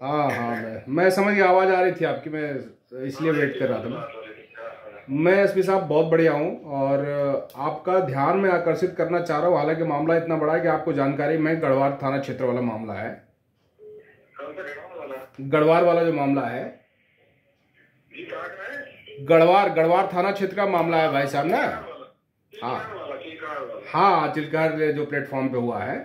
हाँ हाँ, मैं समझ गया, आवाज़ आ रही थी आपकी, मैं इसलिए वेट कर रहा था। मैं एसपी साहब बहुत बढ़िया हूँ और आपका ध्यान में आकर्षित करना चाह रहा हूँ। हालांकि मामला इतना बड़ा है कि आपको जानकारी में, गढ़वार थाना क्षेत्र वाला मामला है। गढ़वार वाला जो मामला है, गढ़वार थाना क्षेत्र का मामला है भाई साहब ना। हाँ हाँ, चिल्कार जो प्लेटफॉर्म पे हुआ है।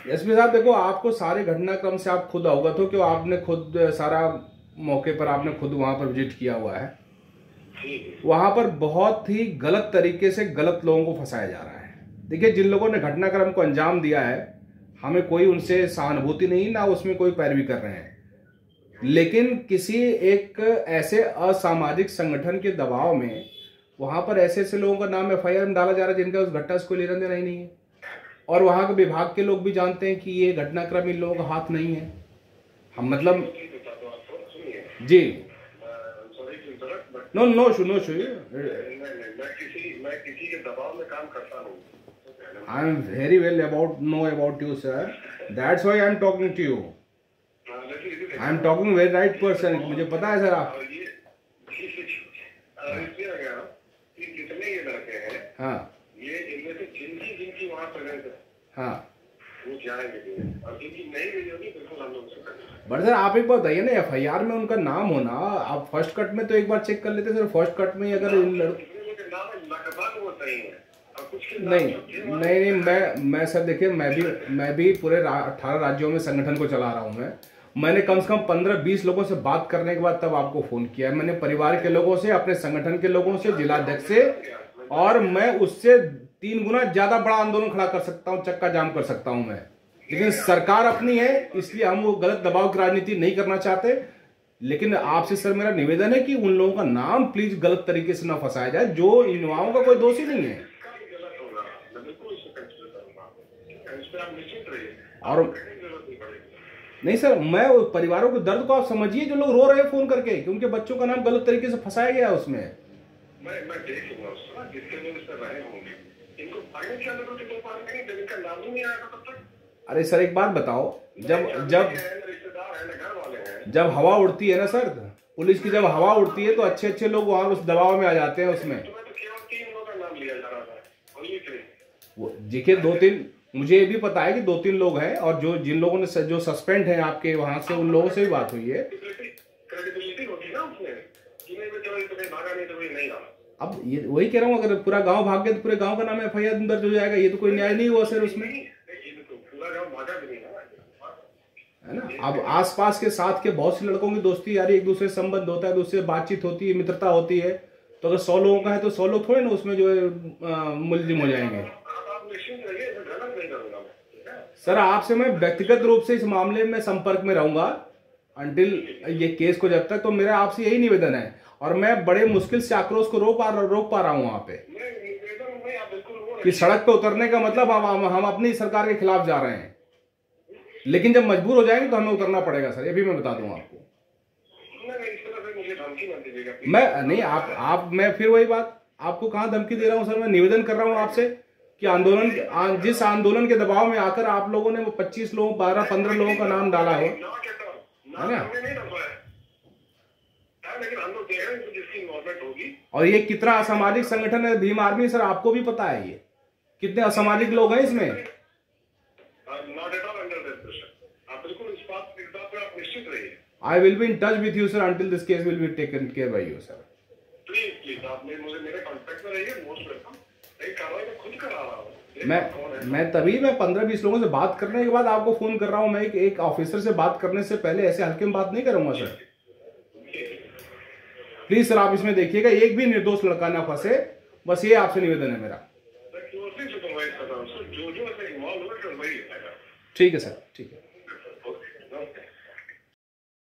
एसपी साहब देखो, आपको सारे घटनाक्रम से आप खुद अवगत हो, क्यों आपने खुद सारा मौके पर आपने खुद वहां पर विजिट किया हुआ है। वहां पर बहुत ही गलत तरीके से गलत लोगों को फंसाया जा रहा है। देखिए, जिन लोगों ने घटनाक्रम को अंजाम दिया है, हमें कोई उनसे सहानुभूति नहीं, ना उसमें कोई पैरवी कर रहे हैं, लेकिन किसी एक ऐसे असामाजिक संगठन के दबाव में वहां पर ऐसे ऐसे लोगों का नाम एफआईआर में डाला जा रहा है जिनका उस घटना से कोई लेना देना ही नहीं है। और वहां के विभाग के लोग भी जानते हैं कि ये घटनाक्रम इन लोगों का हाथ नहीं है। हम मतलब जी, नो नो शू नो शू, मैं किसी के दबाव में काम करता हूँ। I am very well know about you sir, that's why I am talking to you. I am talking very right person, मुझे पता है सर। आप जितने ये लड़के हैं, हाँ, ये इनमें से जिनकी वहाँ प्रेजेंस है, हाँ, वो जाएंगे और जिनकी नहीं मिली होगी बिल्कुल हम लोग से करेंगे। बट सर आप एक बात बताइए ना, एफआईआर में उनका नाम होना, आप फर्स्ट कट में तो एक बार चेक कर लेते सर। फर्स्ट कट में अगर इन नहीं, मैं सर देखिए, मैं भी पूरे 18 राज्यों में संगठन को चला रहा हूँ। मैंने कम से कम 15-20 लोगों से बात करने के बाद तब आपको फोन किया है। मैंने परिवार के लोगों से, अपने संगठन के लोगों से, जिलाध्यक्ष से, और मैं उससे 3 गुना ज्यादा बड़ा आंदोलन खड़ा कर सकता हूँ, चक्का जाम कर सकता हूँ मैं। लेकिन सरकार अपनी है, इसलिए हम वो गलत दबाव की राजनीति नहीं करना चाहते। लेकिन आपसे सर मेरा निवेदन है कि उन लोगों का नाम प्लीज गलत तरीके से ना फंसाया जाए, जो इन युवाओं का कोई दोष ही नहीं है। और नहीं सर, मैं परिवारों के दर्द को आप समझिए, जो लोग रो रहे हैं फोन करके कि उनके बच्चों का नाम गलत तरीके से फंसाया गया है उसमें। मैं देख लूंगा उसका, जिसके लोग इस तरह रहे होंगे, इनको पढ़ने की आदत होती है, पढ़ने नहीं, जब इनका नाम ही नहीं आएगा तब तक। अरे सर एक बात बताओ, जब हवा उड़ती है ना सर, पुलिस की जब हवा उड़ती है तो अच्छे अच्छे लोग वहां उस दबाव में आ जाते हैं उसमें। देखिए 2-3, मुझे ये भी पता है कि 2-3 लोग हैं, और जो जिन लोगों ने जो सस्पेंड हैं आपके वहां से, उन लोगों से भी बात हुई है। अब ये वही कह रहा हूँ, अगर पूरा गांव भाग गया तो पूरे गांव का नाम एफआईआर दर्ज हो जाएगा। ये तो कोई न्याय नहीं हुआ सर उसमें, है ना। अब आसपास के साथ के बहुत से लड़कों की दोस्ती यारी, एक दूसरे से संबंध होता है, दूसरे से बातचीत होती है, मित्रता होती है। तो अगर 100 लोगों का है तो 100 लोग थोड़े ना उसमें जो है मुलजिम हो जाएंगे। सर आपसे मैं व्यक्तिगत रूप से इस मामले में संपर्क में रहूंगा अंटिल ये केस को, जब तक। तो मेरा आपसे यही निवेदन है, और मैं बड़े मुश्किल से आक्रोश को रोक पा रहा हूँ वहां पे, कि सड़क पे उतरने का मतलब हम अपनी सरकार के खिलाफ जा रहे हैं। लेकिन जब मजबूर हो जाएंगे तो हमें उतरना पड़ेगा सर, ये भी मैं बता दूं आपको। मैं नहीं, मैं फिर वही बात, आपको कहां धमकी दे रहा हूं सर। मैं निवेदन कर रहा हूं आपसे कि जिस आंदोलन के दबाव में आकर आप लोगों ने वो 25 लोगों, 12-15 लोगों का नाम डाला हो, है ना। और ये कितना असामाजिक संगठन है भीम आर्मी सर, आपको भी पता है ये कितने असामाजिक लोग हैं इसमें। I will be in touch with you sir until this case will be taken care by you sir. Please आप मेरे कांटेक्ट में रहिए, मोस्ट वेलकम। एक कार्रवाई मैं खुद करा रहा हूँ। मैं तभी 15-20 लोगों से बात करने के बाद आपको फोन कर रहा हूँ। मैं एक ऑफिसर से बात करने से पहले ऐसे हल्के में बात नहीं करूंगा सर। प्लीज सर आप इसमें देखिएगा, एक भी निर्दोष लड़का ना फंसे, बस ये आपसे निवेदन है मेरा। ठीक है सर, ठीक है।